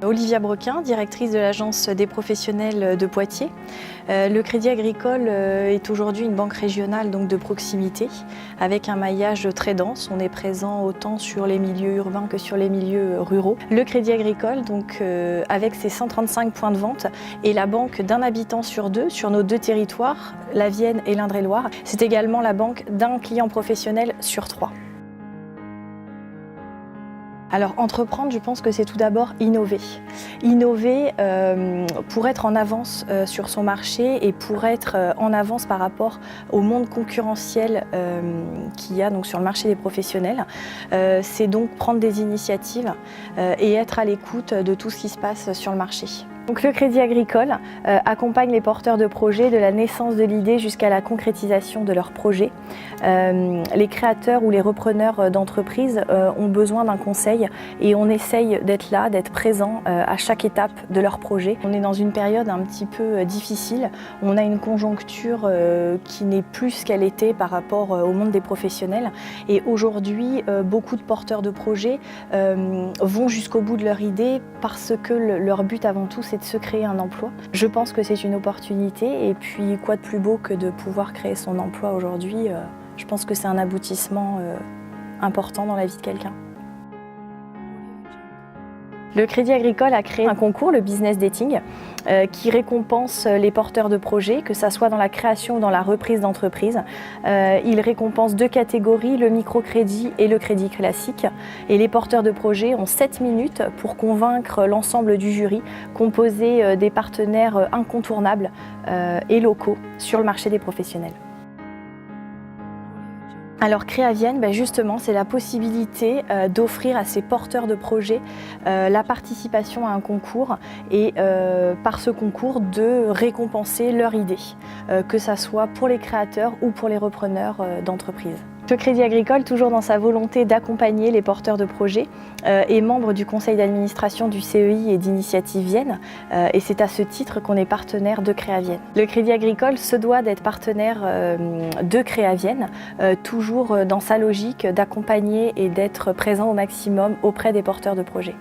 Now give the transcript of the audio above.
Olivia Brequin, directrice de l'Agence des professionnels de Poitiers. Le Crédit Agricole est aujourd'hui une banque régionale donc de proximité avec un maillage très dense. On est présent autant sur les milieux urbains que sur les milieux ruraux. Le Crédit Agricole, donc, avec ses 135 points de vente, est la banque d'un habitant sur deux sur nos deux territoires, la Vienne et l'Indre-et-Loire. C'est également la banque d'un client professionnel sur trois. Alors entreprendre, je pense que c'est tout d'abord innover. Innover pour être en avance sur son marché et pour être en avance par rapport au monde concurrentiel qu'il y a donc sur le marché des professionnels. C'est donc prendre des initiatives et être à l'écoute de tout ce qui se passe sur le marché. Donc le Crédit Agricole accompagne les porteurs de projets de la naissance de l'idée jusqu'à la concrétisation de leur projet. Les créateurs ou les repreneurs d'entreprises ont besoin d'un conseil et on essaye d'être là, d'être présent à chaque étape de leur projet. On est dans une période un petit peu difficile. On a une conjoncture qui n'est plus ce qu'elle était par rapport au monde des professionnels. Et aujourd'hui, beaucoup de porteurs de projets vont jusqu'au bout de leur idée parce que leur but avant tout, c'est de se créer un emploi. Je pense que c'est une opportunité et puis quoi de plus beau que de pouvoir créer son emploi aujourd'hui. Je pense que c'est un aboutissement important dans la vie de quelqu'un. Le Crédit Agricole a créé un concours, le Business Dating, qui récompense les porteurs de projets, que ce soit dans la création ou dans la reprise d'entreprise. Il récompense deux catégories, le microcrédit et le crédit classique. Et les porteurs de projets ont 7 minutes pour convaincre l'ensemble du jury, composé des partenaires incontournables et locaux sur le marché des professionnels. Alors Créavienne, justement, c'est la possibilité d'offrir à ces porteurs de projets la participation à un concours et par ce concours de récompenser leur idée, que ça soit pour les créateurs ou pour les repreneurs d'entreprises. Le Crédit Agricole, toujours dans sa volonté d'accompagner les porteurs de projets, est membre du conseil d'administration du CEI et d'Initiative Vienne, et c'est à ce titre qu'on est partenaire de Créavienne. Le Crédit Agricole se doit d'être partenaire de Créavienne, toujours dans sa logique d'accompagner et d'être présent au maximum auprès des porteurs de projets.